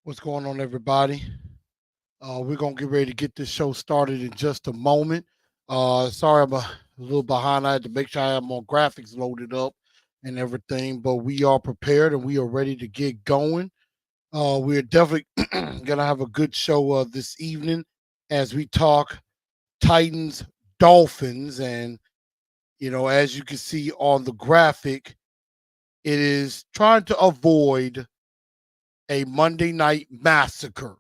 What's going on, everybody? We're gonna get ready to get this show started in just a moment. Sorry, I'm a little behind. I had to make sure I have more graphics loaded up and everything, but we are prepared and we are ready to get going. We're definitely gonna have a good show this evening as we talk Titans, Dolphins, and as you can see on the graphic, it is trying to avoid a Monday night massacre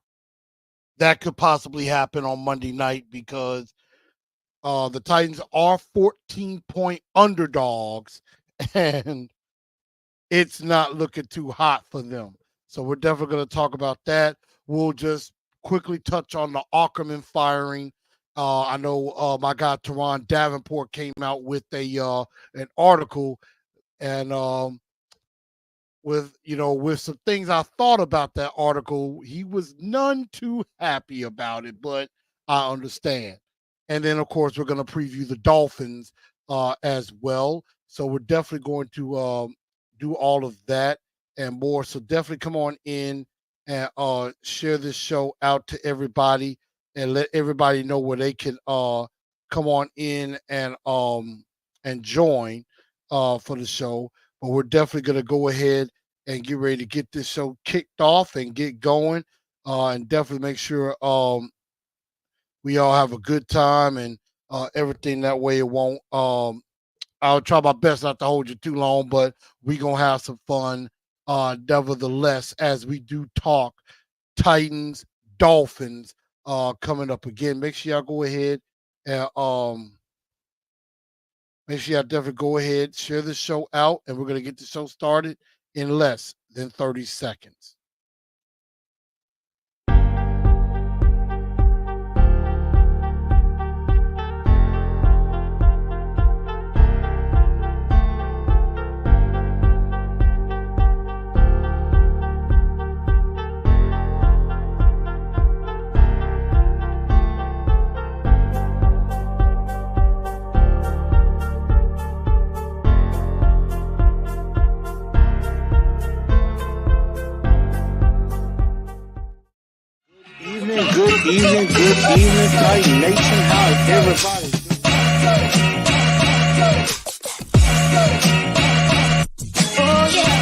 that could possibly happen on Monday night because the Titans are 14-point underdogs and it's not looking too hot for them. So we're definitely going to talk about that. We'll just quickly touch on the Ackerman firing. I know my guy Teron Davenport came out with an article and with some things I thought about that article. He was none too happy about it, but I understand. And then, of course, we're going to preview the Dolphins as well. So we're definitely going to do all of that and more. So definitely come on in and share this show out to everybody and let everybody know where they can come on in and join for the show. But we're definitely going to go ahead and get ready to get this show kicked off and get going, and definitely make sure we all have a good time and everything. That way, it won't. I'll try my best not to hold you too long, but we gonna have some fun, nevertheless, as we do talk Titans, Dolphins, coming up again. Make sure y'all go ahead and make sure y'all definitely go ahead, share the show out, and we're going to get the show started in less than 30 seconds. Good evening, Titan Nation. How is everybody? Oh, yeah.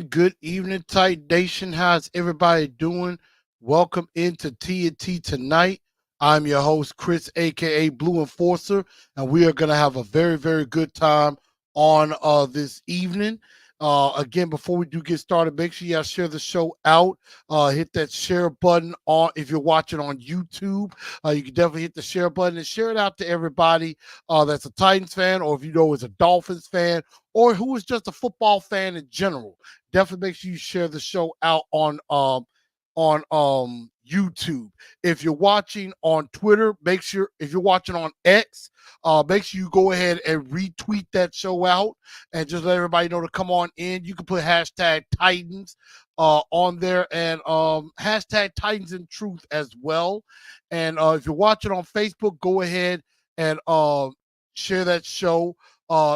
Good evening, Titan Nation. How's everybody doing? Welcome into TNT tonight. I'm your host, Chris, aka Blue Enforcer, and we are going to have a very, very good time on this evening. Again, before we do get started, make sure y'all share the show out. Hit that share button on if you're watching on YouTube. You can definitely hit the share button and share it out to everybody that's a Titans fan, or if you know is a Dolphins fan, or who is just a football fan in general. Definitely make sure you share the show out on YouTube. If you're watching on Twitter, make sure if you're watching on X, make sure you go ahead and retweet that show out and just let everybody know to come on in. You can put hashtag Titans on there and hashtag Titans in Truth as well. And if you're watching on Facebook, go ahead and share that show.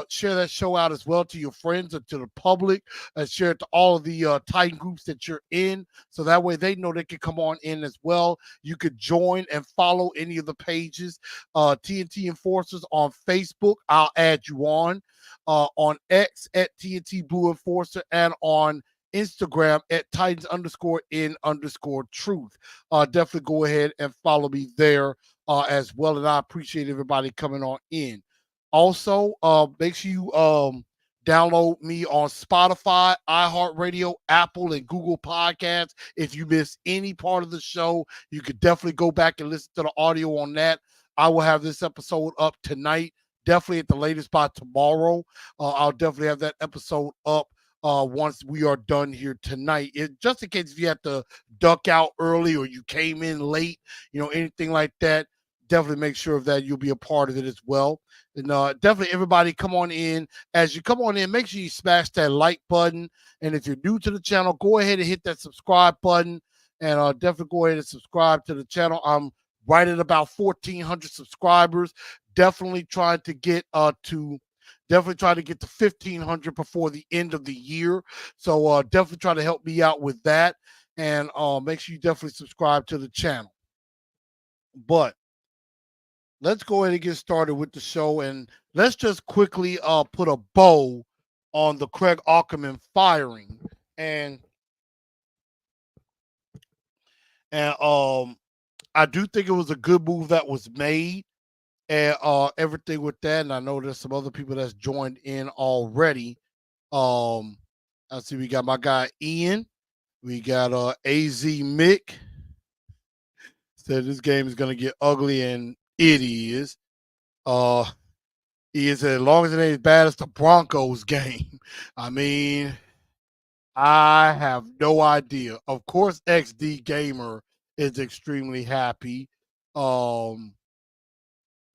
Share that show out as well to your friends and to the public, and share it to all of the Titan groups that you're in, so that way they know they can come on in as well. You could join and follow any of the pages. TNT Enforcers on Facebook, I'll add you on X at TNT Blue Enforcer, and on Instagram at Titans_in_truth. Definitely go ahead and follow me there as well, and I appreciate everybody coming on in. Also, make sure you download me on Spotify, iHeartRadio, Apple, and Google Podcasts. If you miss any part of the show, you could definitely go back and listen to the audio on that. I will have this episode up tonight, definitely at the latest by tomorrow. I'll definitely have that episode up once we are done here tonight. Just in case if you have to duck out early or you came in late, anything like that, definitely make sure of that you'll be a part of it as well. And definitely everybody come on in. As you come on in, make sure you smash that like button. And if you're new to the channel, go ahead and hit that subscribe button. And definitely go ahead and subscribe to the channel. I'm right at about 1,400 subscribers. Definitely trying to get to Definitely try to get to 1,500 before the end of the year. So definitely try to help me out with that. And make sure you definitely subscribe to the channel. But let's go ahead and get started with the show. And let's just quickly put a bow on the Craig Ackerman firing. And I do think it was a good move that was made and everything with that. And I know there's some other people that's joined in already. I see we got my guy Ian. We got AZ Mick. Said this game is gonna get ugly, and it is. He said as long as it ain't as bad as the Broncos game. I mean, I have no idea. Of course, XD Gamer is extremely happy. Um,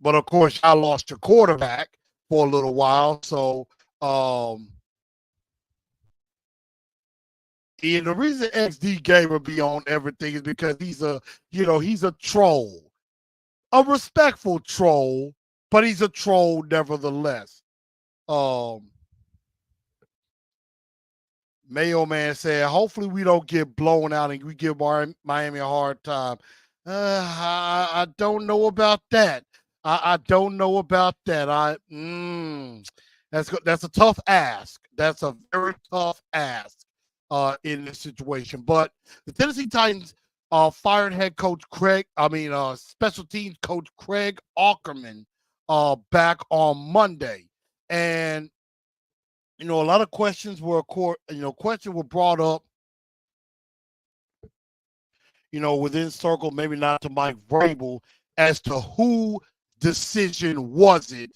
but of course, I lost your quarterback for a little while. So, and the reason XD Gamer be on everything is because he's a troll, a respectful troll, but he's a troll nevertheless. Um, Mayo Man said, hopefully we don't get blown out and we give Miami a hard time. I don't know about that. I don't know about that. That's a tough ask. That's a very tough ask in this situation. But the Tennessee Titans fired head coach special teams coach Craig Ackerman back on Monday. And a lot of questions were brought up, within circle, maybe not to Mike Vrabel, as to who decision was it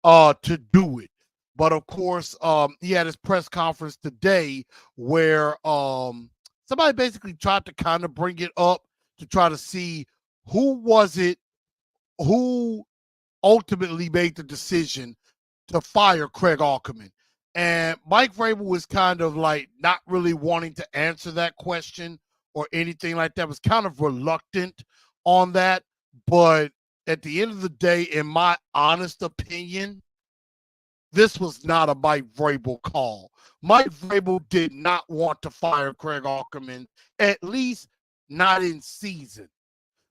to do it. But of course, he had his press conference today where somebody basically tried to kind of bring it up to try to see who ultimately made the decision to fire Craig Ackerman. And Mike Vrabel was kind of like not really wanting to answer that question or anything like that, was kind of reluctant on that. But at the end of the day, in my honest opinion, this was not a Mike Vrabel call. Mike Vrabel did not want to fire Craig Ackerman, at least not in season,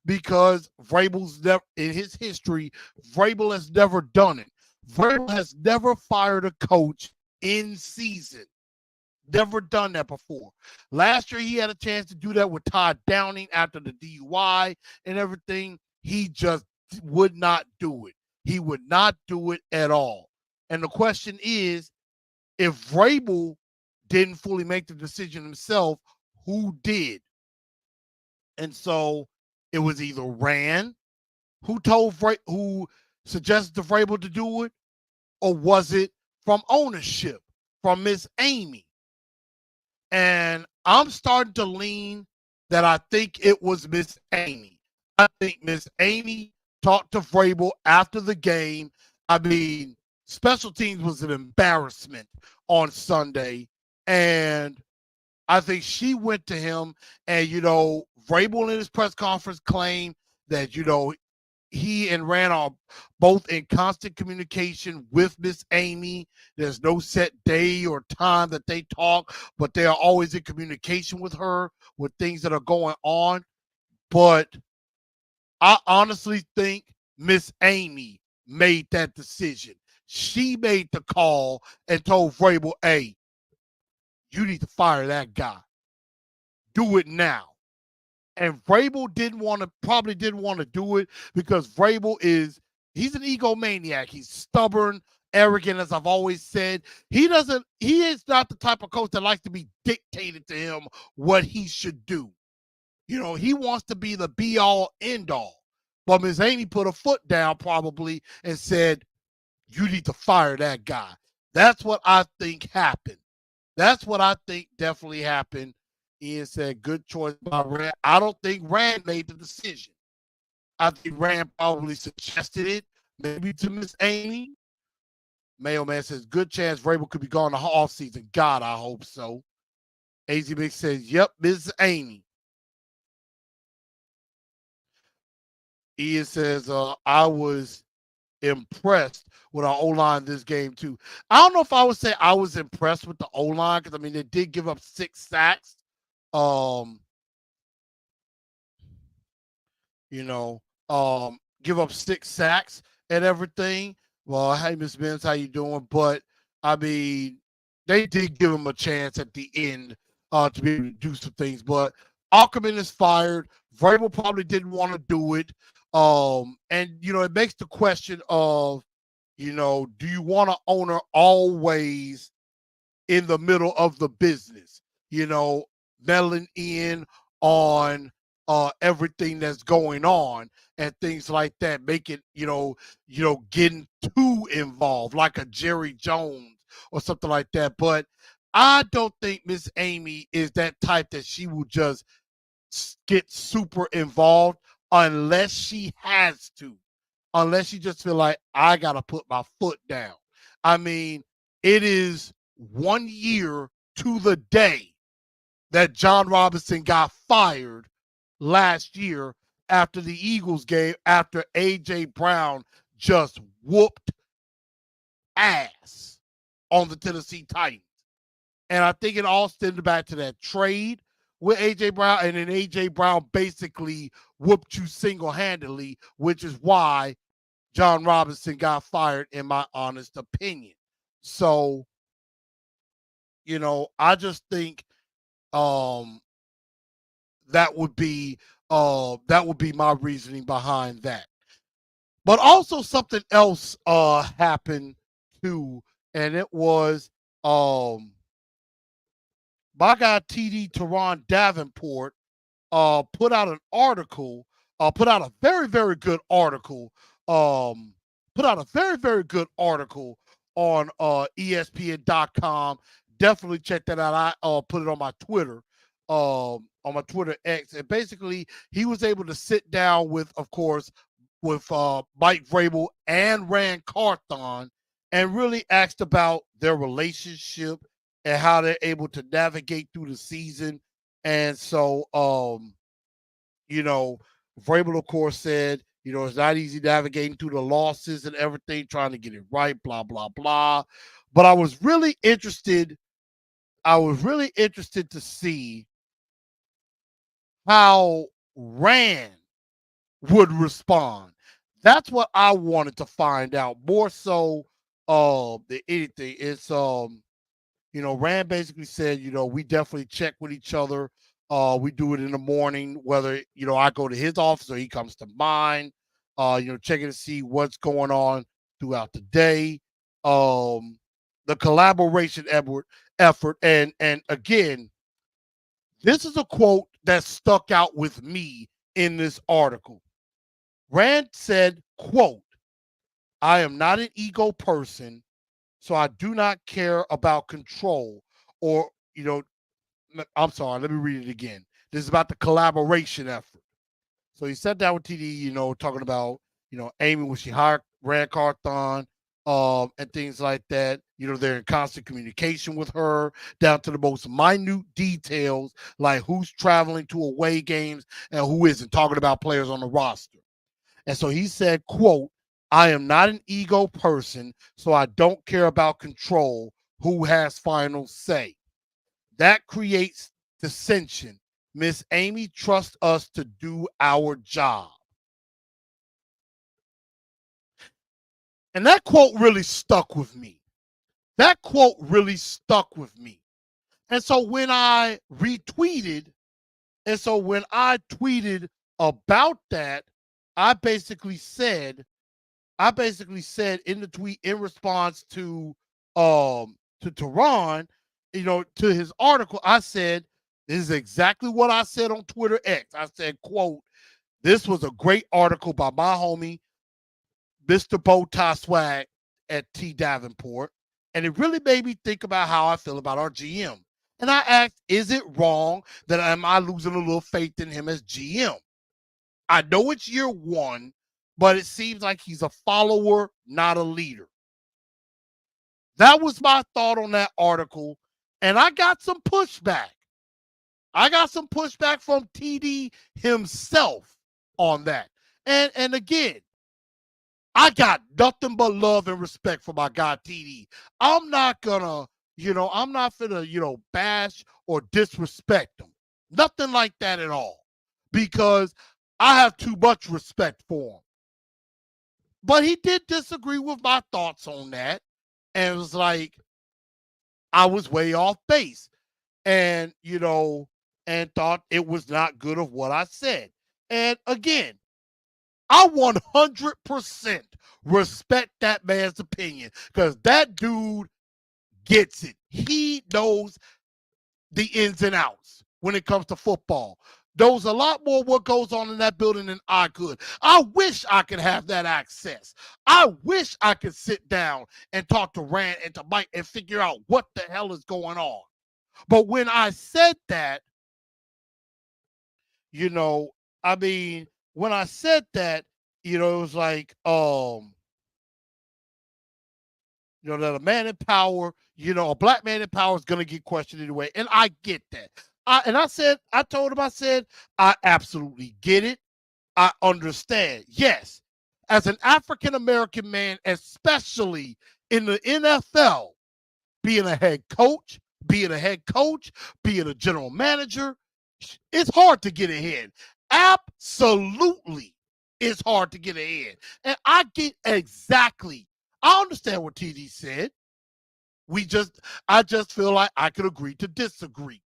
because Vrabel's never, in his history, Vrabel has never done it. Vrabel has never fired a coach in season. Never done that before. Last year, he had a chance to do that with Todd Downing after the DUI and everything. He just would not do it. He would not do it at all. And the question is, if Vrabel didn't fully make the decision himself, who did? And so it was either Rand, who suggested to Vrabel to do it, or was it from ownership, from Miss Amy? And I'm starting to lean that I think it was Miss Amy. I think Miss Amy talked to Vrabel after the game. I mean, special teams was an embarrassment on Sunday. And I think she went to him, and, Vrabel in his press conference claimed that, he and Rand are both in constant communication with Miss Amy. There's no set day or time that they talk, but they are always in communication with her with things that are going on. But I honestly think Miss Amy made that decision. She made the call and told Vrabel, hey, you need to fire that guy. Do it now. And Vrabel probably didn't want to do it because he's an egomaniac. He's stubborn, arrogant, as I've always said. He is not the type of coach that likes to be dictated to him what he should do. He wants to be the be all end all. But Ms. Amy put a foot down probably and said, you need to fire that guy. That's what I think happened. That's what I think definitely happened. Ian said, good choice by Rand. I don't think Rand made the decision. I think Rand probably suggested it, maybe to Miss Amy. Mailman says, good chance Vrabel could be gone the offseason. God, I hope so. AZ Big says, yep, Miss Amy. Ian says, I was impressed with our O-line this game too. I don't know if I would say I was impressed with the O-line because I mean they did give up 6 sacks. Um, you know, give up 6 sacks and everything. Well, hey, Miss Benz, how you doing? But I mean, they did give him a chance at the end to be able to do some things. But Ackerman is fired. Vrabel probably didn't want to do it. And it makes the question of, do you want an owner always in the middle of the business, meddling in on everything that's going on and things like that, make it, getting too involved, like a Jerry Jones or something like that. But I don't think Miss Amy is that type that she will just get super involved unless she has to, unless you just feel like I gotta put my foot down. I mean, it is 1 year to the day that John Robinson got fired last year after the Eagles game, after A.J. Brown just whooped ass on the Tennessee Titans. And I think it all stemmed back to that trade with A.J. Brown, and then A.J. Brown basically whooped you single-handedly, which is why John Robinson got fired, in my honest opinion. So, I just think that would be my reasoning behind that. But also something else happened too, and it was my guy TD Teron Davenport put out an article, put out a very, very good article, put out a very, very good article on ESPN.com. Definitely check that out. I put it on my Twitter, on my Twitter X. And basically, he was able to sit down with, of course, with Mike Vrabel and Rand Carthon and really asked about their relationship and how they're able to navigate through the season. And so, Vrabel, of course, said, it's not easy navigating through the losses and everything, trying to get it right, blah, blah, blah. But I was really interested to see how Rand would respond. That's what I wanted to find out more so than anything. It's Rand basically said, we definitely check with each other. We do it in the morning, whether, I go to his office or he comes to mine, checking to see what's going on throughout the day. The collaboration effort. And again, this is a quote that stuck out with me in this article. Rand said, quote, I am not an ego person, so I do not care about control or, I'm sorry, let me read it again. This is about the collaboration effort. So he sat down with TD, talking about, Amy when she hired Rand Carthon, and things like that. They're in constant communication with her down to the most minute details, like who's traveling to away games and who isn't, talking about players on the roster. And so he said, quote, I am not an ego person, so I don't care about control, who has final say. That creates dissension. Miss Amy trusts us to do our job. And that quote really stuck with me. That quote really stuck with me. And so when I retweeted, when I tweeted about that, I basically said in the tweet in response to Teron, to his article, I said, this is exactly what I said on Twitter X. I said, quote, this was a great article by my homie, Mr. Bowtie Swag at T Davenport. And it really made me think about how I feel about our GM. And I asked, is it wrong that am I losing a little faith in him as GM? I know it's year one, but it seems like he's a follower, not a leader. That was my thought on that article. And I got some pushback. I got some pushback from TD himself on that. And again, I got nothing but love and respect for my guy TD. I'm not gonna, I'm not gonna, bash or disrespect him. Nothing like that at all. Because I have too much respect for him. But he did disagree with my thoughts on that. And it was like, I was way off base. And, and thought it was not good of what I said. And again, I 100% respect that man's opinion because that dude gets it. He knows the ins and outs when it comes to football. Knows a lot more what goes on in that building than I could. I wish I could have that access. I wish I could sit down and talk to Rand and to Mike and figure out what the hell is going on. But when I said that, I mean, when I said that, it was like, that a man in power, a black man in power is going to get questioned anyway. And I get that. I told him, I said, I absolutely get it. I understand. Yes. As an African-American man, especially in the NFL, being a head coach, being a general manager, it's hard to get ahead. Absolutely. It's hard to get ahead. And I get exactly. I understand what TD said. I just feel like I could agree to disagree.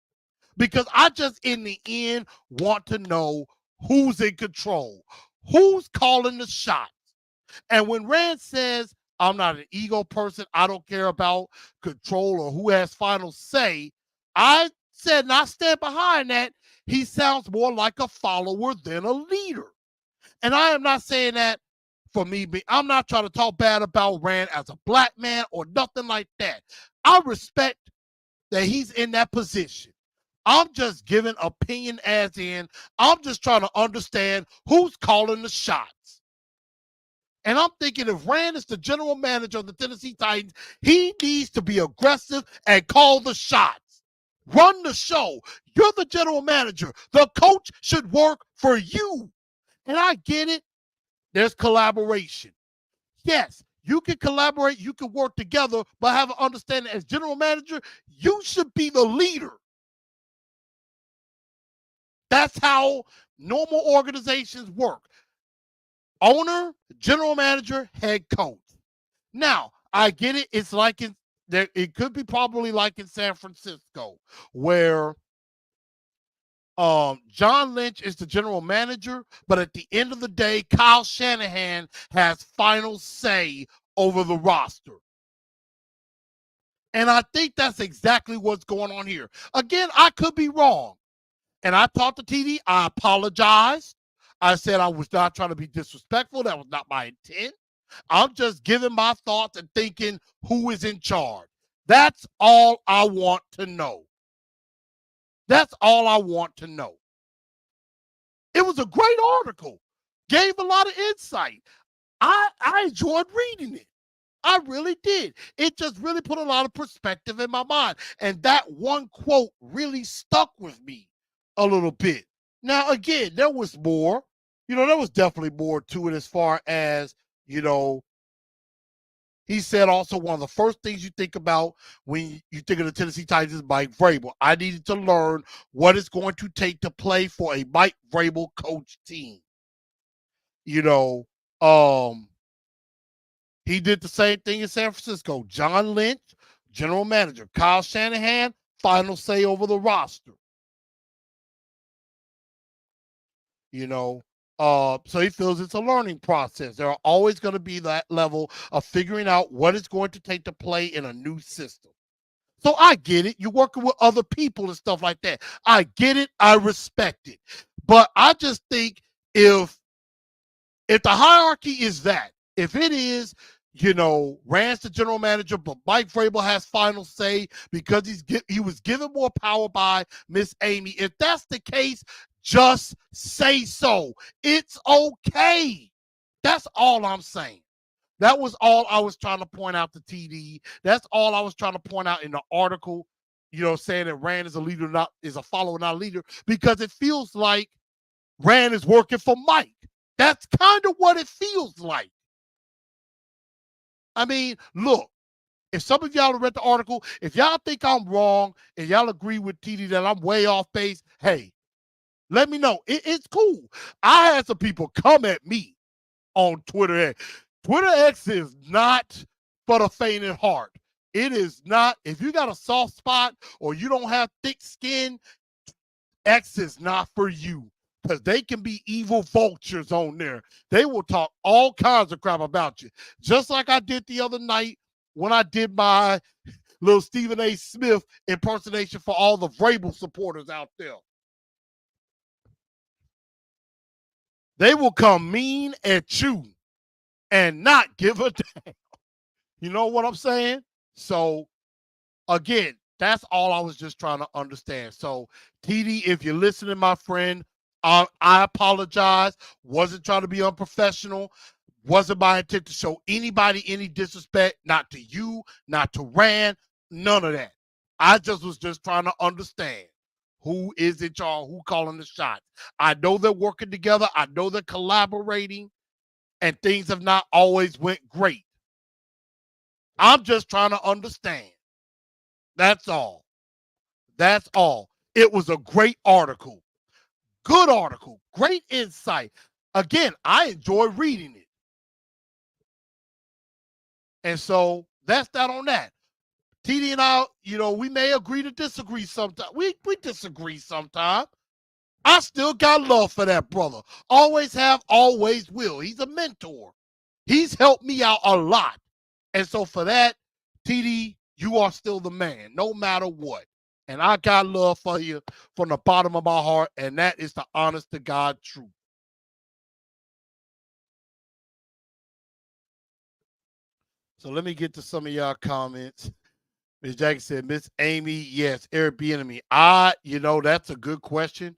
Because I just, in the end, want to know who's in control, who's calling the shots. And when Rand says, I'm not an ego person, I don't care about control or who has final say, I said, and I stand behind that, he sounds more like a follower than a leader. And I am not saying that for me. I'm not trying to talk bad about Rand as a black man or nothing like that. I respect that he's in that position. I'm just giving opinion as in, I'm just trying to understand who's calling the shots. And I'm thinking if Rand is the general manager of the Tennessee Titans, he needs to be aggressive and call the shots. Run the show. You're the general manager. The coach should work for you. And I get it. There's collaboration. Yes, you can collaborate, you can work together, but have an understanding as general manager, you should be the leader. That's how normal organizations work. Owner, general manager, head coach. Now, I get it. It's like it could be probably like in San Francisco, where John Lynch is the general manager, but at the end of the day, Kyle Shanahan has final say over the roster. And I think that's exactly what's going on here. Again, I could be wrong. And I talked to TD. I apologized. I said I was not trying to be disrespectful. That was not my intent. I'm just giving my thoughts and thinking who is in charge. That's all I want to know. That's all I want to know. It was a great article. Gave a lot of insight. I enjoyed reading it. I really did. It just really put a lot of perspective in my mind. And that one quote really stuck with me a little bit. Now, again, there was more. There was definitely more to it as far as, he said also one of the first things you think about when you think of the Tennessee Titans is Mike Vrabel. I needed to learn what it's going to take to play for a Mike Vrabel coach team. He did the same thing in San Francisco. John Lynch, general manager. Kyle Shanahan, final say over the roster. So he feels it's a learning process. There are always going to be that level of figuring out what it's going to take to play in a new system. So I get it. You're working with other people and stuff like that. I get it. I respect it. But I just think if the hierarchy is that, if it is, Rand's the general manager, but Mike Vrabel has final say because he was given more power by Miss Amy. If that's the case, just say so. It's okay. That's all I'm saying. That was all I was trying to point out to TD. That's all I was trying to point out in the article, saying that Rand is a leader, is a follower, not a leader, because it feels like Rand is working for Mike. That's kind of what it feels like. I mean, look, if some of y'all have read the article, if y'all think I'm wrong and y'all agree with TD that I'm way off base, hey, let me know. It's cool. I had some people come at me on Twitter X. Twitter X is not for the faint at heart. It is not. If you got a soft spot or you don't have thick skin, X is not for you, because they can be evil vultures on there. They will talk all kinds of crap about you, just like I did the other night when I did my little Stephen A. Smith impersonation for all the Vrabel supporters out there. They will come mean at you and not give a damn. You know what I'm saying? So, again, that's all I was just trying to understand. So, TD, if you're listening, my friend, I apologize. Wasn't trying to be unprofessional. Wasn't my intent to show anybody any disrespect, not to you, not to Rand, none of that. I was just trying to understand who is in charge, who calling the shots. I know they're working together. I know they're collaborating, and things have not always went great. I'm just trying to understand. That's all. That's all. It was a great article. Good article. Great insight. Again, I enjoy reading it. And so that's that on that. TD and I, we may agree to disagree sometimes. We disagree sometimes. I still got love for that brother. Always have, always will. He's a mentor. He's helped me out a lot. And so for that, TD, you are still the man, no matter what. And I got love for you from the bottom of my heart, and that is the honest to God truth. So let me get to some of y'all comments. Ms. Jackson said, Miss Amy, yes, Airbnb. That's a good question.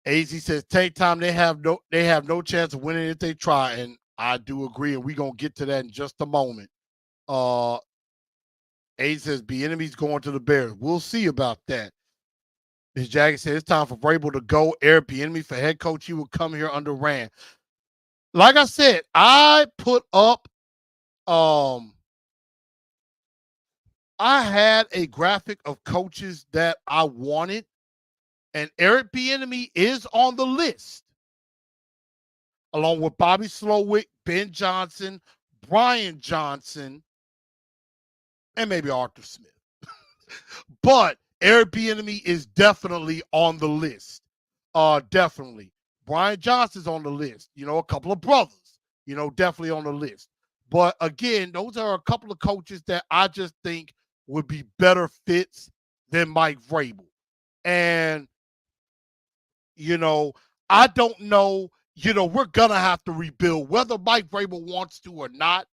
AZ says, take time. They have no chance of winning if they try. And I do agree, and we're gonna get to that in just a moment. AZ says, be enemies going to the Bears. We'll see about that. Ms. Jackson said, it's time for Vrabel to go. Airbnb for head coach. He will come here under Rand. Like I said, I put up I had a graphic of coaches that I wanted, and Eric Bieniemy is on the list, along with Bobby Slowick, Ben Johnson, Brian Johnson, and maybe Arthur Smith. But Eric Bieniemy is definitely on the list. Definitely. Brian Johnson's on the list. A couple of brothers, definitely on the list. But again, those are a couple of coaches that I just think would be better fits than Mike Vrabel. And, I don't know, we're going to have to rebuild, whether Mike Vrabel wants to or not.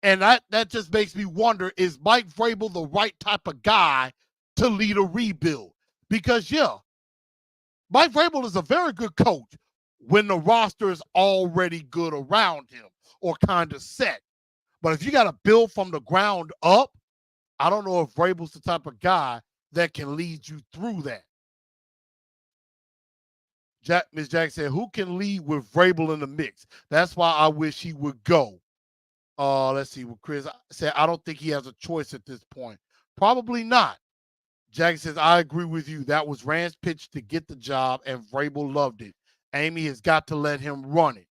And that just makes me wonder, is Mike Vrabel the right type of guy to lead a rebuild? Because, Mike Vrabel is a very good coach when the roster is already good around him or kind of set. But if you got to build from the ground up, I don't know if Vrabel's the type of guy that can lead you through that. Ms. Jack said, who can lead with Vrabel in the mix? That's why I wish he would go. Let's see what Chris said. I don't think he has a choice at this point. Probably not. Jack says, I agree with you. That was Rand's pitch to get the job, and Vrabel loved it. Amy has got to let him run it.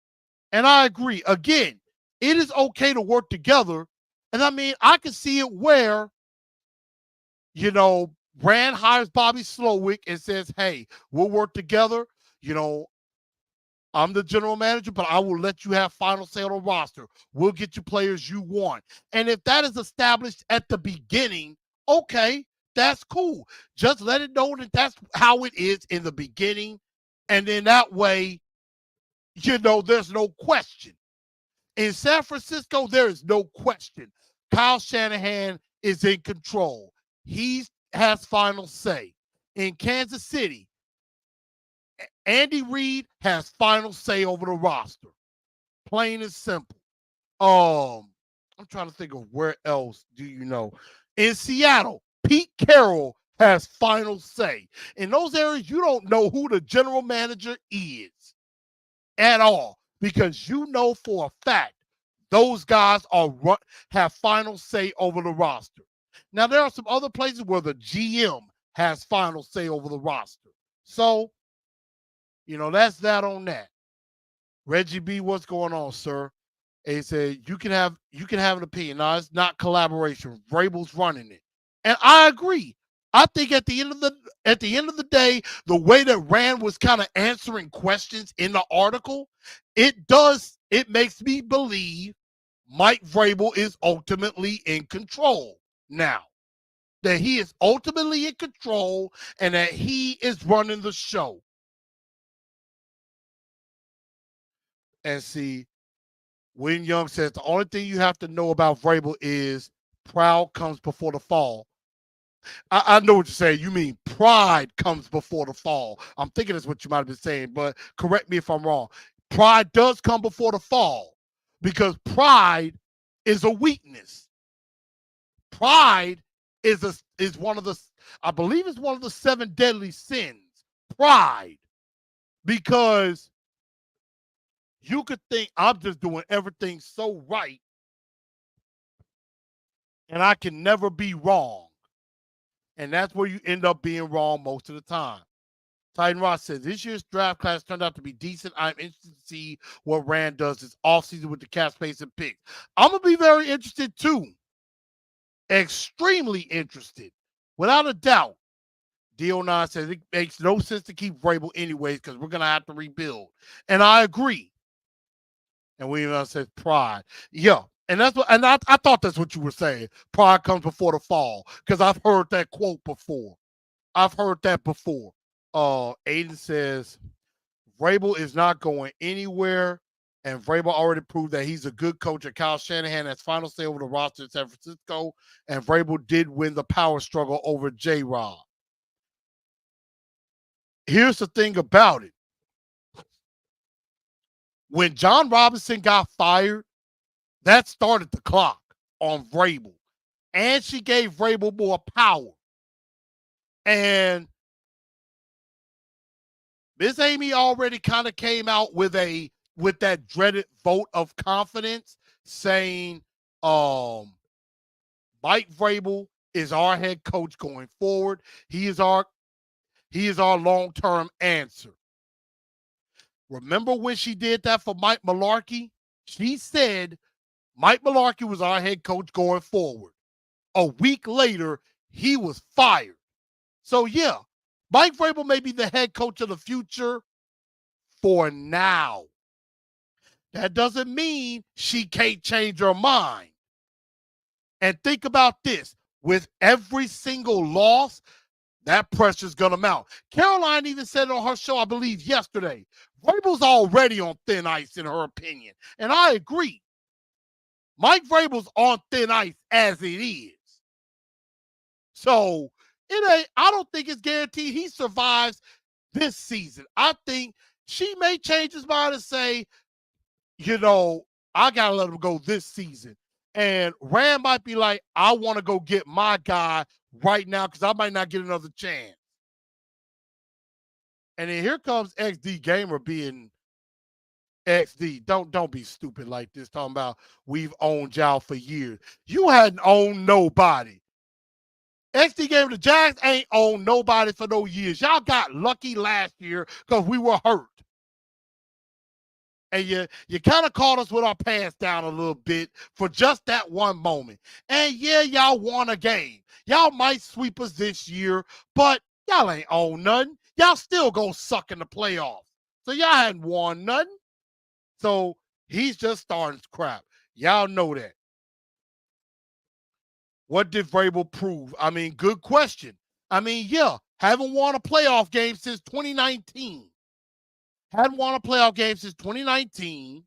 And I agree. Again, it is okay to work together. And I mean, I can see it where, Rand hires Bobby Slowick and says, hey, we'll work together. I'm the general manager, but I will let you have final say on the roster. We'll get you players you want. And if that is established at the beginning, okay, that's cool. Just let it know that that's how it is in the beginning. And then that way, there's no question. In San Francisco, there is no question. Kyle Shanahan is in control. He has final say. In Kansas City, Andy Reid has final say over the roster. Plain and simple. I'm trying to think of where else do you know. In Seattle, Pete Carroll has final say. In those areas, you don't know who the general manager is at all, because you know for a fact those guys have final say over the roster. Now, there are some other places where the GM has final say over the roster. So, that's that on that. Reggie B, what's going on, sir? And he said you can have an opinion. Now, it's not collaboration. Vrabel's running it, and I agree. I think at the end of the day, the way that Rand was kind of answering questions in the article, it makes me believe Mike Vrabel is ultimately in control now. That he is ultimately in control and that he is running the show. And see, William Young says the only thing you have to know about Vrabel is proud comes before the fall. I know what you're saying. You mean pride comes before the fall. I'm thinking that's what you might have been saying, but correct me if I'm wrong. Pride does come before the fall because pride is a weakness. Pride is one of the, I believe it's one of the 7 deadly sins. Pride. Because you could think I'm just doing everything so right and I can never be wrong. And that's where you end up being wrong most of the time. Titan Ross says, this year's draft class turned out to be decent. I'm interested to see what Rand does this offseason with the cap space and picks. I'm going to be very interested too. Extremely interested. Without a doubt. D09 says it makes no sense to keep Vrabel anyways because we're going to have to rebuild. And I agree. And William says pride. Yeah. And I thought that's what you were saying. Pride comes before the fall because I've heard that quote before. Aiden says Vrabel is not going anywhere, and Vrabel already proved that he's a good coach. And Kyle Shanahan has final say over the roster in San Francisco, and Vrabel did win the power struggle over J-Rob. Here's the thing about it. When John Robinson got fired, that started the clock on Vrabel. And she gave Vrabel more power. And Miss Amy already kind of came out with that dreaded vote of confidence saying Mike Vrabel is our head coach going forward. He is our long-term answer. Remember when she did that for Mike Mularkey? She said Mike Mularkey was our head coach going forward. A week later, he was fired. So, yeah, Mike Vrabel may be the head coach of the future for now. That doesn't mean she can't change her mind. And think about this. With every single loss, that pressure's going to mount. Caroline even said on her show, I believe yesterday, Vrabel's already on thin ice in her opinion. And I agree. Mike Vrabel's on thin ice as it is. So I don't think it's guaranteed he survives this season. I think she may change his mind and say, I got to let him go this season. And Rand might be like, I want to go get my guy right now because I might not get another chance. And then here comes XD Gamer being XD. Don't be stupid like this, talking about we've owned y'all for years. You hadn't owned nobody. XD Gamer, the Jags ain't owned nobody for no years. Y'all got lucky last year because we were hurt. And you kind of caught us with our pants down a little bit for just that one moment. And yeah, y'all won a game. Y'all might sweep us this year, but y'all ain't own nothing. Y'all still gonna suck in the playoffs. So y'all hadn't won nothing. So he's just starting crap. Y'all know that. What did Vrabel prove? I mean, good question. I mean, yeah, haven't won a playoff game since 2019. Hadn't won a playoff game since 2019.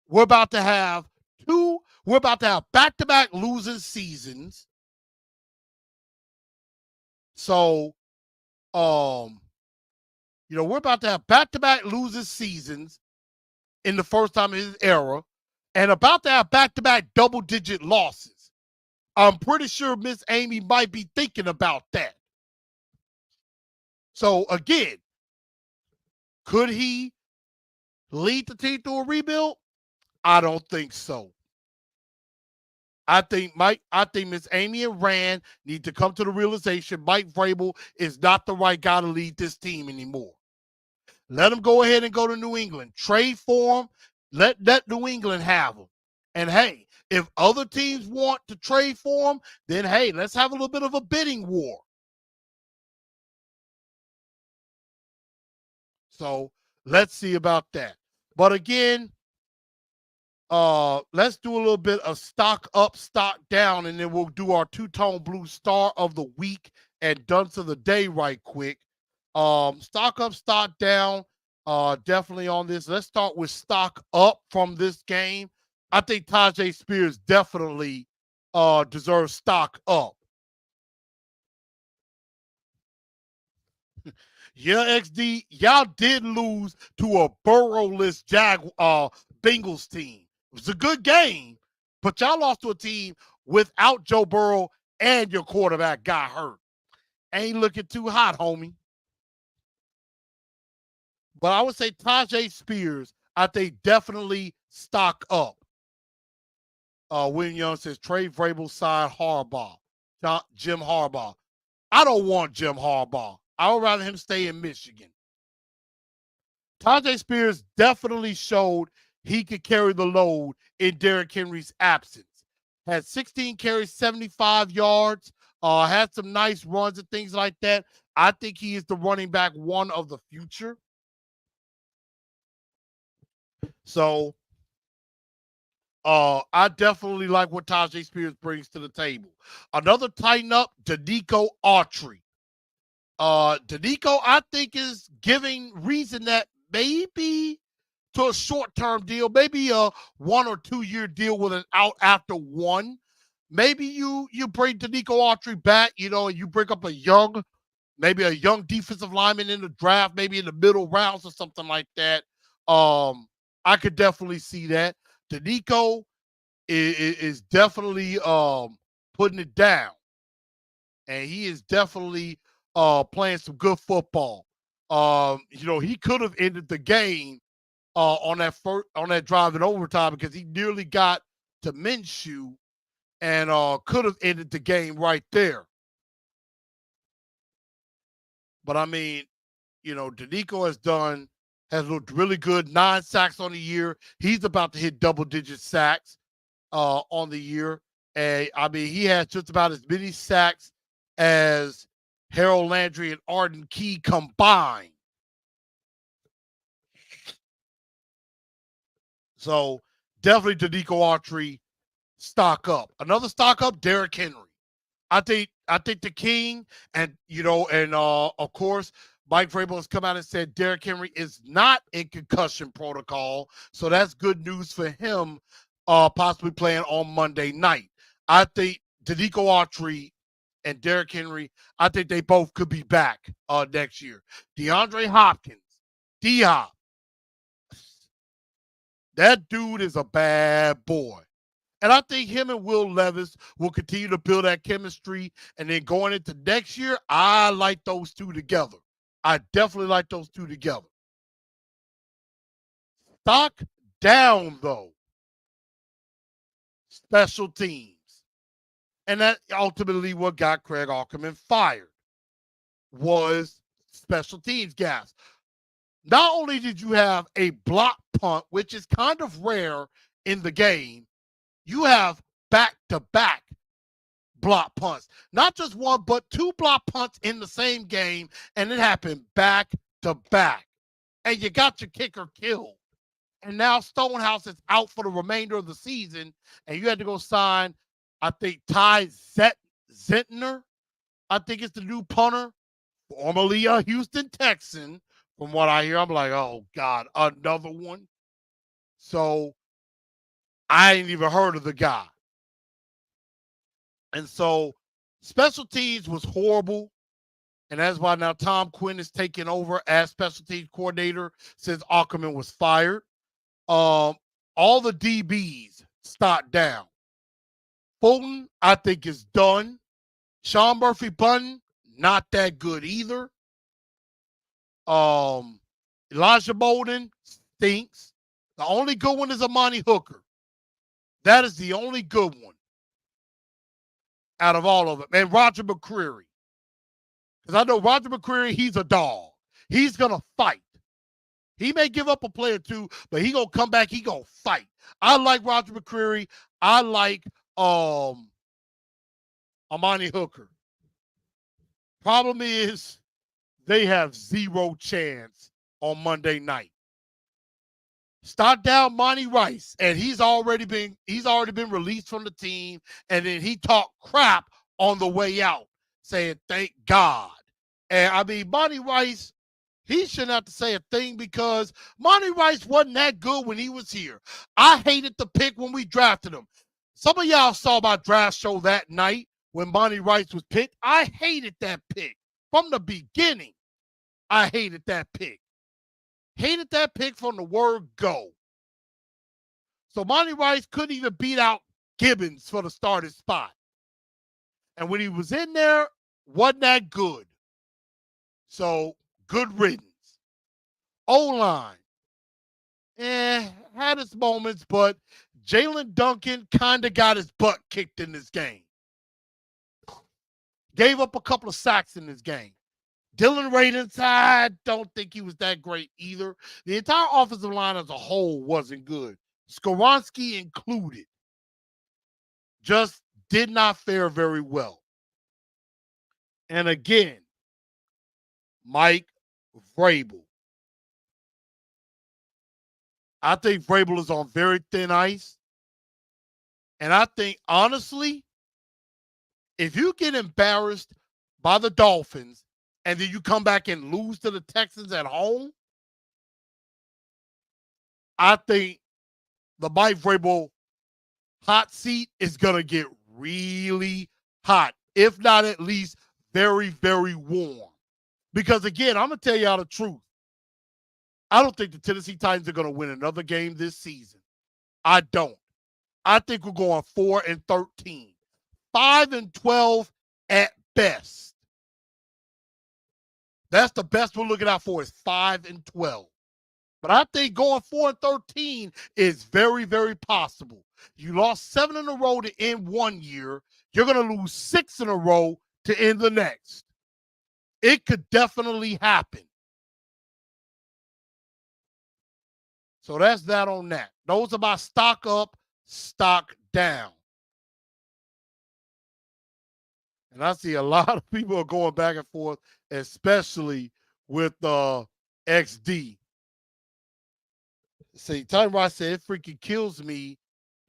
We're about to have back-to-back losing seasons. So, we're about to have back-to-back losing seasons in the first time in his era, and about to have back-to-back double-digit losses. I'm pretty sure Miss Amy might be thinking about that. So, again, could he lead the team through a rebuild? I don't think so. I think Miss Amy and Rand need to come to the realization Mike Vrabel is not the right guy to lead this team anymore. Let him go ahead and go to New England. Trade for him. Let New England have him. And hey, if other teams want to trade for him, then hey, let's have a little bit of a bidding war. So let's see about that. But again, let's do a little bit of stock up, stock down, and then we'll do our two-tone blue star of the week and dunce of the day right quick. Stock up, stock down, definitely on this. Let's start with stock up from this game. I think Tajay Spears definitely deserves stock up. Yeah, XD, y'all did lose to a Burrow-less Bengals team. It was a good game, but y'all lost to a team without Joe Burrow and your quarterback got hurt. Ain't looking too hot, homie. But I would say Tajay Spears, I think definitely stock up. William Young says Trey Vrabel side Harbaugh. Jim Harbaugh. I don't want Jim Harbaugh. I would rather him stay in Michigan. Tajay Spears definitely showed he could carry the load in Derrick Henry's absence. Had 16 carries, 75 yards, had some nice runs and things like that. I think he is the running back one of the future. So I definitely like what Tajay Spears brings to the table. Another tighten up, Danico Autry. Danico, I think, is giving reason that maybe to a short-term deal, maybe a 1 or 2 year deal with an out after one. Maybe you bring Danico Autry back, and you bring up maybe a young defensive lineman in the draft, maybe in the middle rounds or something like that. I could definitely see that. Danico is definitely putting it down, and he is definitely playing some good football. He could have ended the game on that drive in overtime because he nearly got to Minshew and could have ended the game right there. But I mean, Danico has looked really good. 9 sacks on the year. He's about to hit double-digit sacks on the year. And I mean, he has just about as many sacks as Harold Landry and Arden Key combined. So definitely Danico Autry stock up. Another stock up, Derrick Henry. I think the King and of course Mike Vrabel has come out and said Derrick Henry is not in concussion protocol, so that's good news for him. Possibly playing on Monday night. I think Danico Autry and Derrick Henry, I think they both could be back next year. DeAndre Hopkins, D-Hop, that dude is a bad boy. And I think him and Will Levis will continue to build that chemistry. And then going into next year, I like those two together. I definitely like those two together. Stock down, though. Special teams. And that ultimately what got Craig Aukerman fired was special teams guys. Not only did you have a block punt, which is kind of rare in the game, you have back-to-back block punts. Not just one, but 2 block punts in the same game, and it happened back to back. And you got your kicker killed. And now Stonehouse is out for the remainder of the season, and you had to go sign, I think, Ty Zentner. I think it's the new punter, formerly a Houston Texan. From what I hear, I'm like, oh, God, another one. So I ain't even heard of the guy. And so special teams was horrible. And that's why now Tom Quinn is taking over as special teams coordinator since Aukerman was fired. All the DBs stopped down. Fulton, I think, is done. Sean Murphy Bunton, not that good either. Elijah Bolden stinks. The only good one is Amani Hooker. That is the only good one out of all of them. And Roger McCreary. Because I know Roger McCreary, he's a dog. He's going to fight. He may give up a play or two, but he going to come back. He going to fight. I like Roger McCreary. I like Amani Hooker. Problem is they have zero chance on Monday night. Start down Monty Rice, and he's already been released from the team, and then he talked crap on the way out, saying thank God. And I mean, Monty Rice, he shouldn't have to say a thing because Monty Rice wasn't that good when he was here. I hated the pick when we drafted him. Some of y'all saw my draft show that night when Monty Rice was picked. I hated that pick from the beginning. I hated that pick. Hated that pick from the word go. So Monty Rice couldn't even beat out Gibbons for the starting spot. And when he was in there, wasn't that good. So good riddance. O-line. Had its moments, but Jalen Duncan kind of got his butt kicked in this game. Gave up a couple of sacks in this game. Dylan Radins, I don't think he was that great either. The entire offensive line as a whole wasn't good. Skoronski included. Just did not fare very well. And again, Mike Vrabel. I think Vrabel is on very thin ice. And I think, honestly, if you get embarrassed by the Dolphins and then you come back and lose to the Texans at home, I think the Mike Vrabel hot seat is going to get really hot, if not at least very, very warm. Because, again, I'm going to tell y'all the truth. I don't think the Tennessee Titans are going to win another game this season. I don't. I think we're going 4-13. 5-12 at best. That's the best we're looking out for is 5-12. But I think going 4-13 is very, very possible. You lost 7 in a row to end one year. You're going to lose 6 in a row to end the next. It could definitely happen. So that's that on that. Those are my stock up, stock down. And I see a lot of people are going back and forth, especially with XD. See, Tony Ross said it freaking kills me.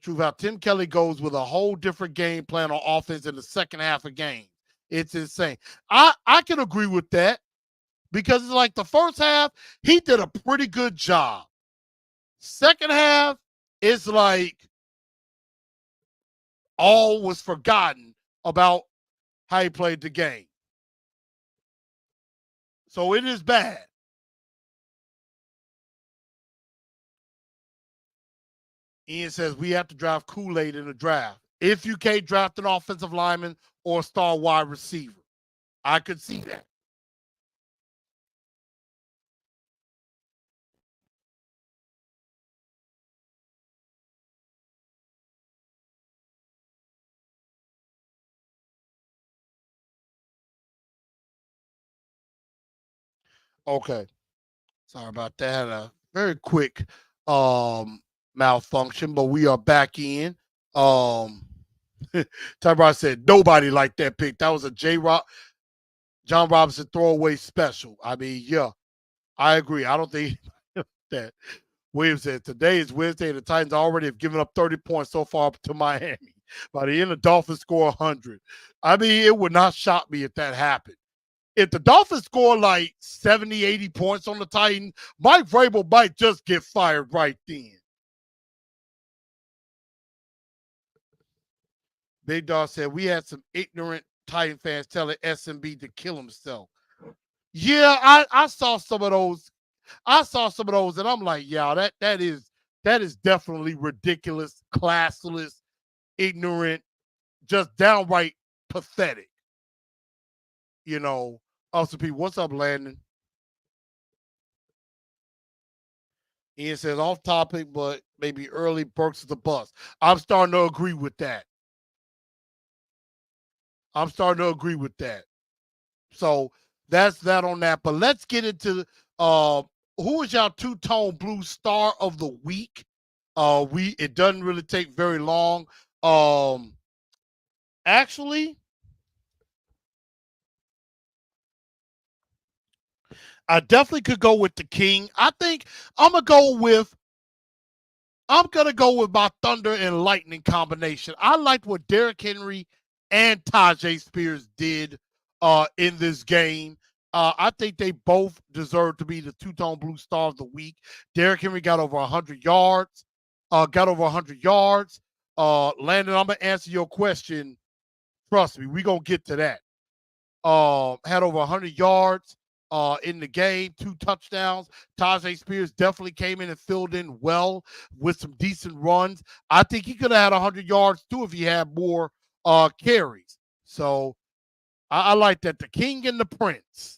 Truth how Tim Kelly goes with a whole different game plan on offense in the second half of games. It's insane. I can agree with that because it's like the first half, he did a pretty good job. Second half, it's like all was forgotten about how he played the game. So it is bad. Ian says we have to draft Kool-Aid in the draft. If you can't draft an offensive lineman or a star wide receiver, I could see that. Okay. Sorry about that. A very quick malfunction, but we are back in. Tyrod said nobody liked that pick. That was a John Robinson throwaway special. I mean, yeah, I agree. I don't think that. Williams said today is Wednesday, and the Titans already have given up 30 points so far to Miami. By the end, the Dolphins score 100. I mean, it would not shock me if that happened. If the Dolphins score like 70, 80 points on the Titans, Mike Vrabel might just get fired right then. Big Dog said we had some ignorant Titan fans telling SMB to kill himself. Yeah, I saw some of those. And I'm like, yeah, that is definitely ridiculous, classless, ignorant, just downright pathetic. You know, also people, what's up, Landon? Ian says off topic, but maybe early Burks is the bust. I'm starting to agree with that. I'm starting to agree with that. So that's that on that. But let's get into who is y'all two-tone blue star of the week. It doesn't really take very long. Actually, I definitely could go with the King. I think I'm gonna go with my Thunder and Lightning combination. I liked what Derrick Henry and Tajay Spears did in this game. I think they both deserve to be the two-tone blue star of the week. Derrick Henry got over 100 yards. Landon, I'm gonna answer your question. Trust me, we're gonna get to that. Had over 100 yards in the game, 2 touchdowns. Tajay Spears definitely came in and filled in well with some decent runs. I think he could have had 100 yards too if he had more carries. So I like that. The King and the Prince.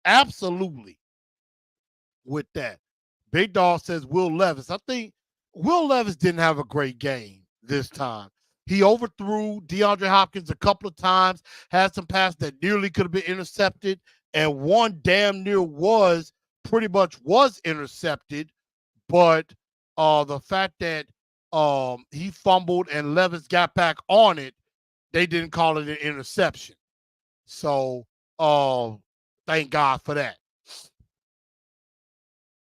Absolutely with that. Big Dog says Will Levis. I think Will Levis didn't have a great game this time. He overthrew DeAndre Hopkins a couple of times, had some passes that nearly could have been intercepted, and one damn near pretty much was intercepted. But the fact that he fumbled and Levis got back on it, they didn't call it an interception. So thank God for that.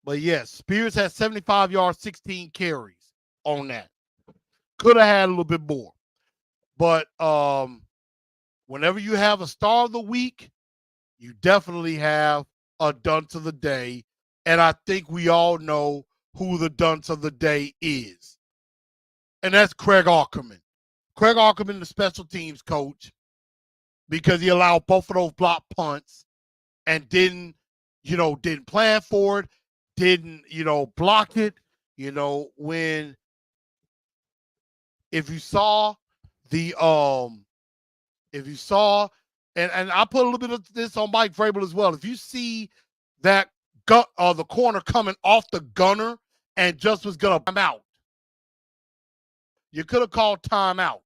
But yes, Spears had 75 yards, 16 carries on that. Could have had a little bit more. But whenever you have a star of the week, you definitely have a dunce of the day. And I think we all know who the dunce of the day is. And that's Craig Aukerman. Craig Aukerman, the special teams coach, because he allowed both of those block punts and didn't plan for it, didn't, block it. When if you saw the if you saw and I put a little bit of this on Mike Vrabel as well. If you see that the corner coming off the gunner and just was gonna time out, you could have called timeout.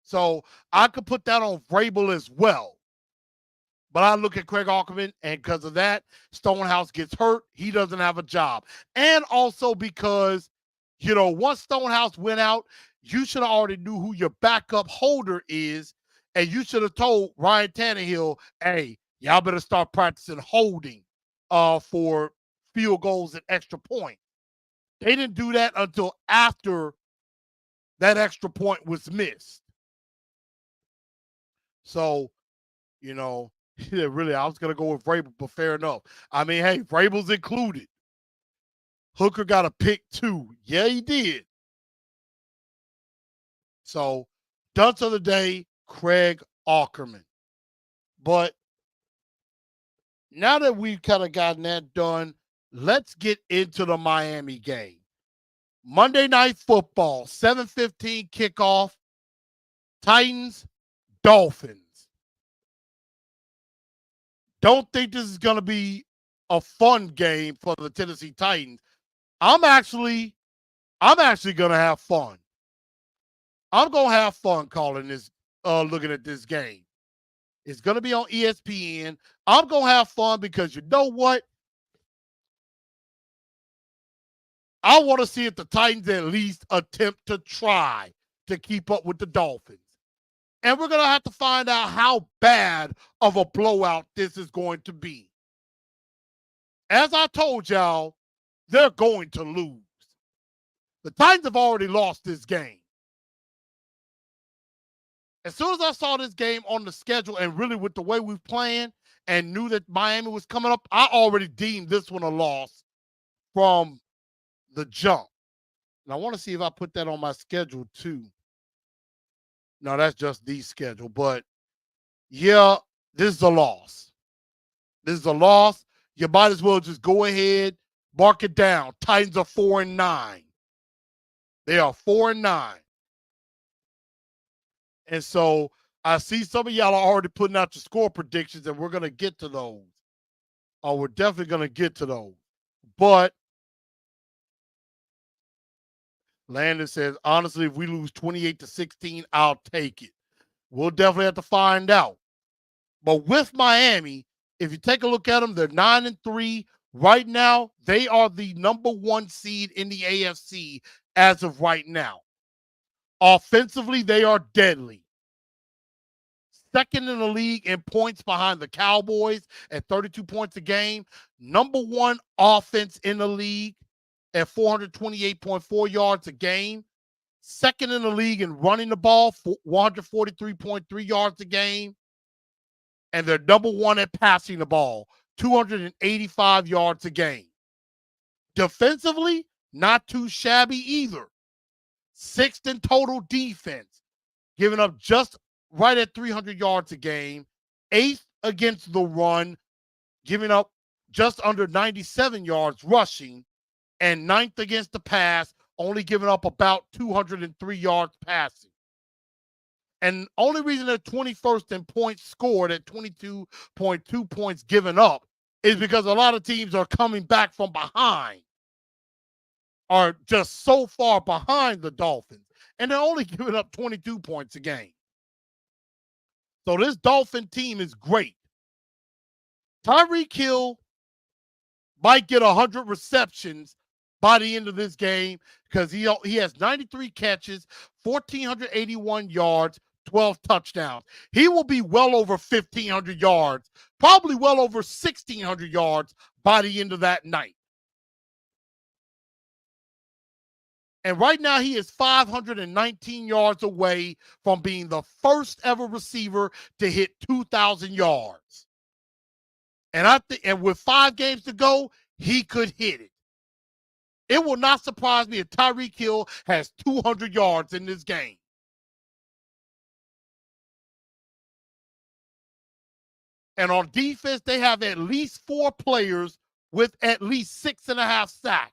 So I could put that on Vrabel as well. But I look at Craig Aukerman, and because of that, Stonehouse gets hurt. He doesn't have a job. And also because, once Stonehouse went out, you should have already knew who your backup holder is, and you should have told Ryan Tannehill, hey, y'all better start practicing holding for field goals and extra points. They didn't do that until after that extra point was missed. So, yeah, really, I was going to go with Vrabel, but fair enough. I mean, hey, Vrabel's included. Hooker got a pick too. Yeah, he did. So, dunce of the day, Craig Aukerman. But now that we've kind of gotten that done, let's get into the Miami game. Monday Night Football, 7:15 kickoff. Titans, Dolphins. Don't think this is going to be a fun game for the Tennessee Titans. I'm actually going to have fun. I'm going to have fun calling this, looking at this game. It's going to be on ESPN. I'm going to have fun because you know what? I want to see if the Titans at least attempt to try to keep up with the Dolphins. And we're going to have to find out how bad of a blowout this is going to be. As I told y'all, they're going to lose. The Titans have already lost this game. As soon as I saw this game on the schedule and really with the way we're playing and knew that Miami was coming up, I already deemed this one a loss from the jump. And I want to see if I put that on my schedule too. No, that's just the schedule. But yeah, this is a loss. This is a loss. You might as well just go ahead, mark it down. Titans are 4-9. They are 4-9. And so I see some of y'all are already putting out your score predictions, and we're going to get to those. We're definitely going to get to those. But Landon says, honestly, if we lose 28-16, I'll take it. We'll definitely have to find out. But with Miami, if you take a look at them, they're 9-3. Right now, they are the number 1 seed in the AFC as of right now. Offensively, they are deadly. Second in the league in points behind the Cowboys at 32 points a game. Number 1 offense in the league at 428.4 yards a game. Second in the league in running the ball, 143.3 yards a game. And they're number 1 at passing the ball, 285 yards a game. Defensively, not too shabby either. 6th in total defense, giving up just right at 300 yards a game. 8th against the run, giving up just under 97 yards rushing. And 9th against the pass, only giving up about 203 yards passing. And only reason they're 21st in points scored at 22.2 points given up is because a lot of teams are coming back from behind, are just so far behind the Dolphins, and they're only giving up 22 points a game. So this Dolphin team is great. Tyreek Hill might get 100 receptions by the end of this game because he has 93 catches, 1,481 yards, 12 touchdowns. He will be well over 1,500 yards, probably well over 1,600 yards by the end of that night. And right now he is 519 yards away from being the first ever receiver to hit 2,000 yards. And with 5 games to go, he could hit it. It will not surprise me if Tyreek Hill has 200 yards in this game. And on defense, they have at least 4 players with at least 6.5 sacks.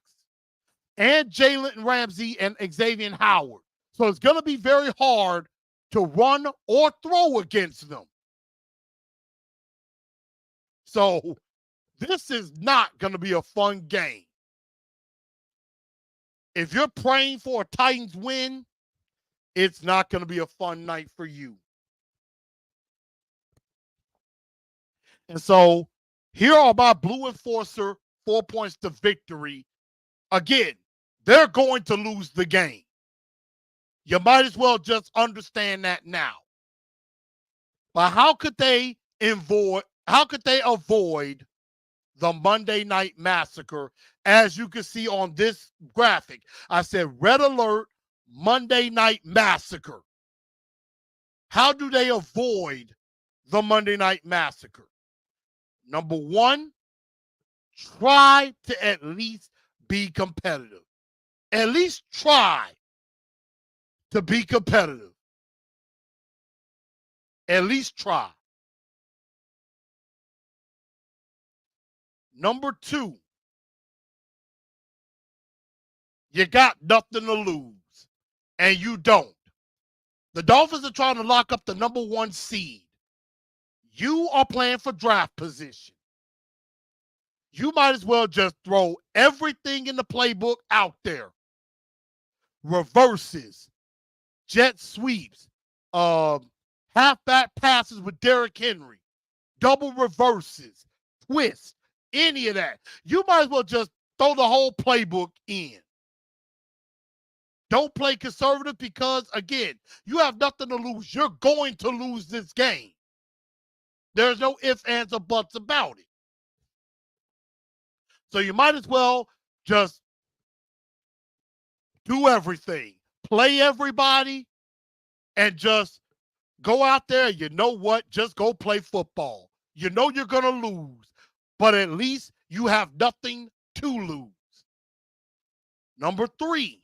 And Jalen Ramsey and Xavier Howard. So it's going to be very hard to run or throw against them. So this is not going to be a fun game. If you're praying for a Titans win, it's not going to be a fun night for you. And so here are my Blue Enforcer 4 points to victory. Again, they're going to lose the game. You might as well just understand that now. But how could they avoid the Monday Night Massacre? As you can see on this graphic, I said red alert, Monday Night Massacre. How do they avoid the Monday Night Massacre? Number 1, try to at least be competitive. At least try to be competitive. At least try. Number 2, you got nothing to lose, and you don't. The Dolphins are trying to lock up the number 1 seed. You are playing for draft position. You might as well just throw everything in the playbook out there. Reverses, jet sweeps, halfback passes with Derrick Henry, double reverses, twists, any of that. You might as well just throw the whole playbook in. Don't play conservative because, again, you have nothing to lose. You're going to lose this game. There's no ifs, ands, or buts about it. So you might as well just do everything. Play everybody and just go out there. You know what? Just go play football. You know you're going to lose, but at least you have nothing to lose. Number 3,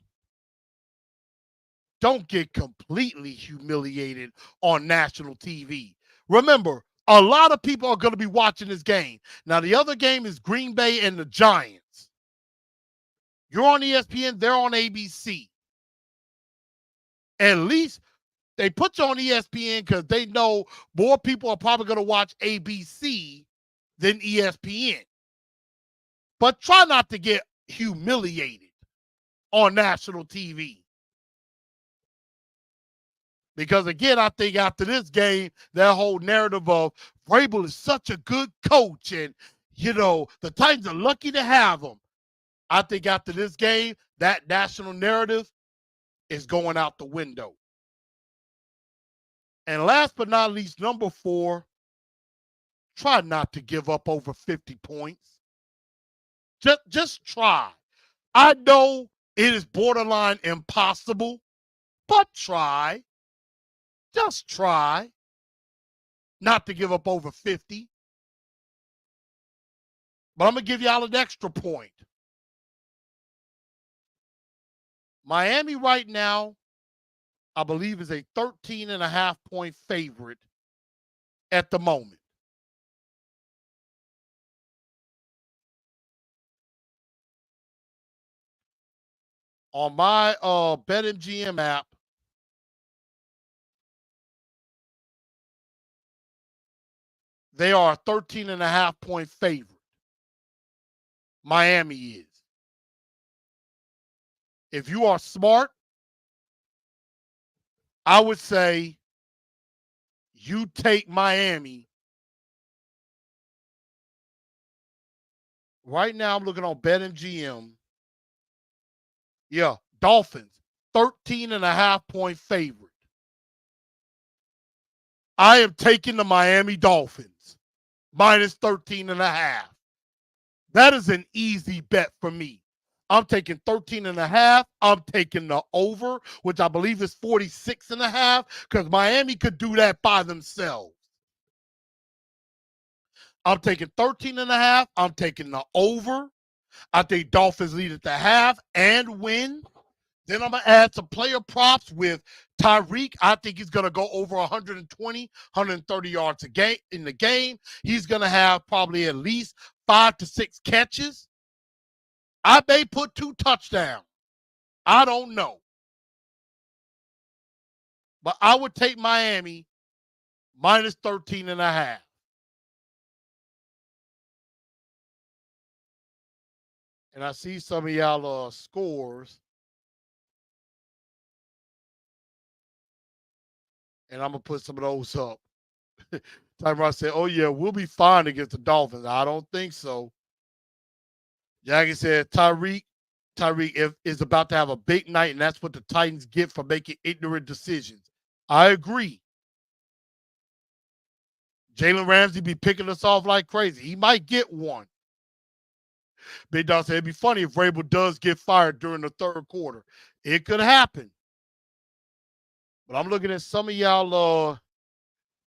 don't get completely humiliated on national TV. Remember, a lot of people are going to be watching this game. Now, the other game is Green Bay and the Giants. You're on ESPN, they're on ABC. At least they put you on ESPN because they know more people are probably going to watch ABC than ESPN. but try not to get humiliated on national TV. Because again, I think after this game, that whole narrative of Vrabel is such a good coach and, the Titans are lucky to have him. I think after this game, that national narrative is going out the window. And last but not least, number 4, try not to give up over 50 points. Just try. I know it is borderline impossible, but try. Just try not to give up over 50. But I'm going to give y'all an extra point. Miami right now, I believe, is a 13.5-point favorite at the moment. On my BetMGM app, they are a 13.5-point favorite. Miami is. If you are smart, I would say you take Miami. Right now, I'm looking on BetMGM. Yeah, Dolphins, 13.5-point favorite. I am taking the Miami Dolphins, minus 13.5. That is an easy bet for me. I'm taking 13.5. I'm taking the over, which I believe is 46.5, because Miami could do that by themselves. I'm taking 13.5. I'm taking the over. I think Dolphins lead at the half and win. Then I'm going to add some player props with Tyreek. I think he's going to go over 120, 130 yards a game in the game. He's going to have probably at least 5 to 6 catches. I may put 2 touchdowns. I don't know. But I would take Miami minus 13.5. And I see some of y'all scores. And I'm going to put some of those up. Tyrod said, oh, yeah, we'll be fine against the Dolphins. I don't think so. Jackie said, Tyreek is about to have a big night, and that's what the Titans get for making ignorant decisions. I agree. Jalen Ramsey be picking us off like crazy. He might get one. Big Dog said, it'd be funny if Vrabel does get fired during the third quarter. It could happen. But I'm looking at some of y'all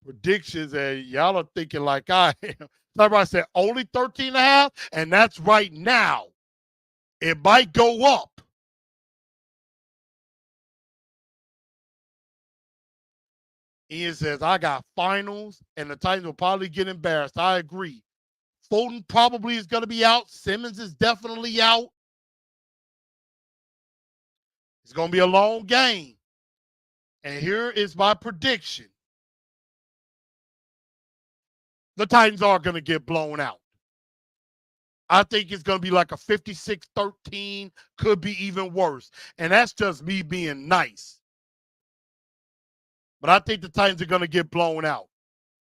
predictions, and y'all are thinking like I am. Somebody said only 13.5, and that's right now. It might go up. Ian says, I got finals, and the Titans will probably get embarrassed. I agree. Fulton probably is going to be out. Simmons is definitely out. It's going to be a long game. And here is my prediction. The Titans are going to get blown out. I think it's going to be like a 56-13, could be even worse. And that's just me being nice. But I think the Titans are going to get blown out.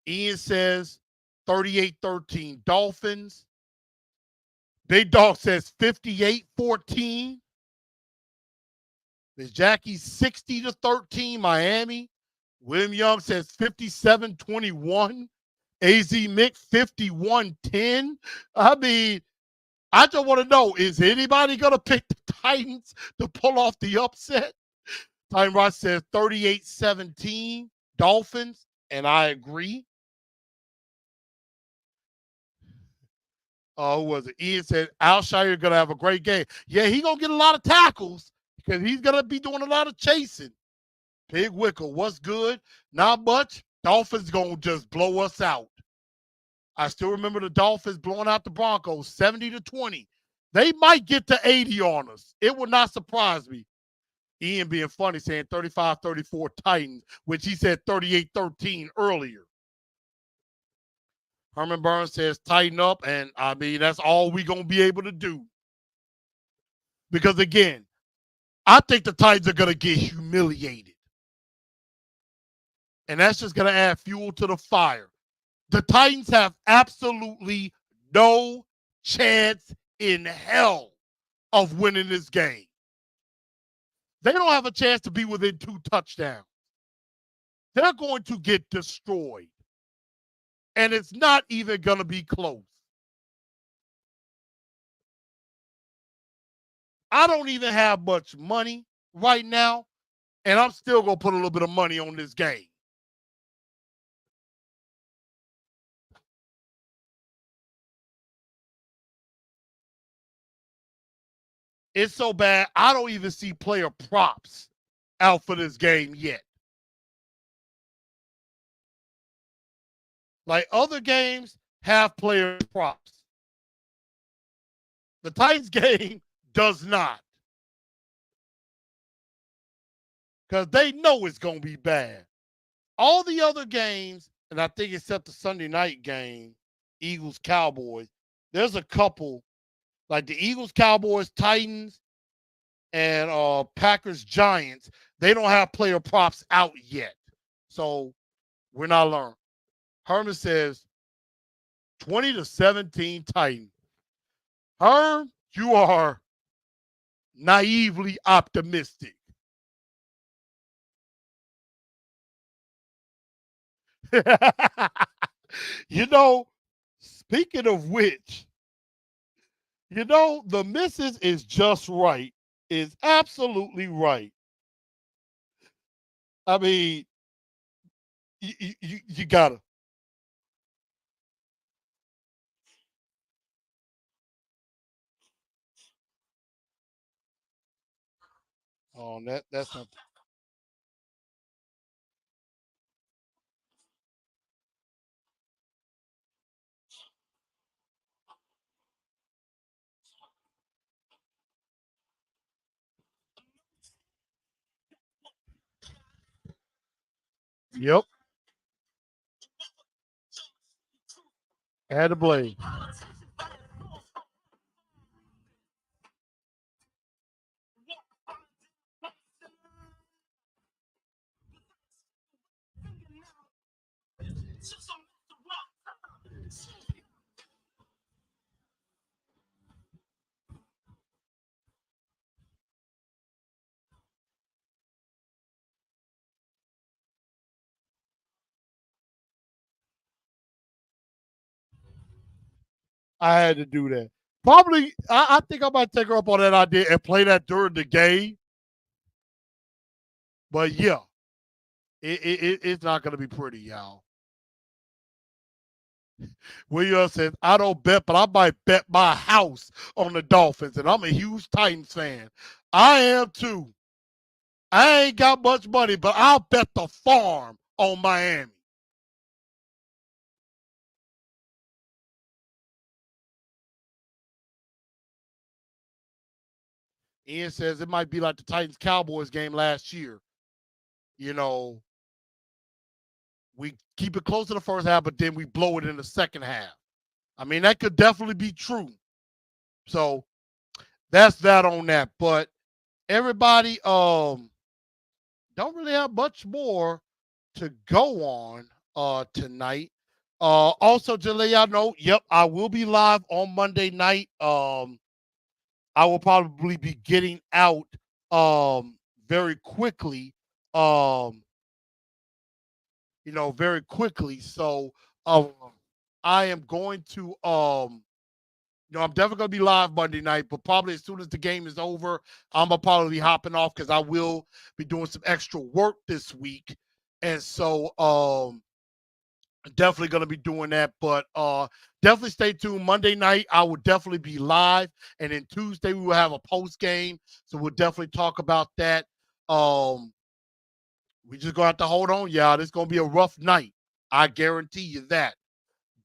Ian says 38-13 Dolphins. Big Dog says 58-14. Miss Jackie 60-13 Miami. William Young says 57-21. AZ Mick 51-10. I mean, I just want to know, is anybody going to pick the Titans to pull off the upset? Time Ross says 38-17 Dolphins, and I agree. Who was it? Ian said Alshire going to have a great game. Yeah, he's going to get a lot of tackles because he's going to be doing a lot of chasing. Pig Wickle, what's good? Not much. Dolphins going to just blow us out. I still remember the Dolphins blowing out the Broncos 70-20. They might get to 80 on us. It would not surprise me. Ian being funny saying 35-34 Titans, which he said 38-13 earlier. Herman Burns says tighten up, and I mean that's all we gonna be able to do. Because again, I think the Titans are gonna get humiliated. And that's just gonna add fuel to the fire. The Titans have absolutely no chance in hell of winning this game. They don't have a chance to be within 2 touchdowns. They're going to get destroyed. And it's not even going to be close. I don't even have much money right now, and I'm still going to put a little bit of money on this game. It's so bad, I don't even see player props out for this game yet. Like other games have player props. The Titans game does not. Because they know it's going to be bad. All the other games, and I think except the Sunday night game, Eagles, Cowboys, there's a couple, like the Eagles, Cowboys, Titans, and Packers, Giants. They don't have player props out yet. So we're not learning. Herman says 20-17 Titans. Herm, you are naively optimistic. You know, speaking of which, you know, the missus is just right, is absolutely right. I mean, you gotta. Oh, that's not. Yep, had to blame. I had to do that. Probably, I think I might take her up on that idea and play that during the game. But yeah, it's not going to be pretty, y'all. William says, I don't bet, but I might bet my house on the Dolphins. And I'm a huge Titans fan. I am too. I ain't got much money, but I'll bet the farm on Miami. Ian says it might be like the Titans Cowboys game last year. You know, we keep it close to the first half, but then we blow it in the second half. I mean, that could definitely be true. So that's that on that. But everybody don't really have much more to go on tonight. Also to let y'all know, yep, I will be live on Monday night. I will probably be getting out very quickly. Um, very quickly. So I am going to I'm definitely gonna be live Monday night, but probably as soon as the game is over, I'm gonna probably be hopping off because I will be doing some extra work this week. And so definitely gonna be doing that. But definitely stay tuned. Monday night, I will definitely be live. And then Tuesday we will have a post game. So we'll definitely talk about that. We just gonna have to hold on, y'all. This is gonna be a rough night. I guarantee you that.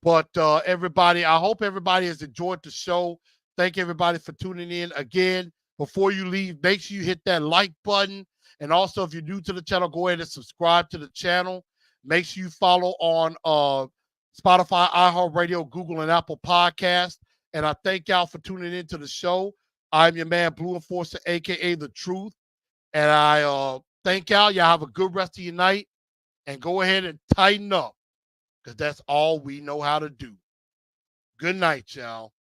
But everybody, I hope everybody has enjoyed the show. Thank everybody for tuning in. Again, before you leave, make sure you hit that like button. And also, if you're new to the channel, go ahead and subscribe to the channel. Make sure you follow on Spotify, iHeartRadio, Google, and Apple Podcasts. And I thank y'all for tuning into the show. I'm your man, Blue Enforcer, a.k.a. The Truth. And I thank y'all. Y'all have a good rest of your night. And go ahead and tighten up, because that's all we know how to do. Good night, y'all.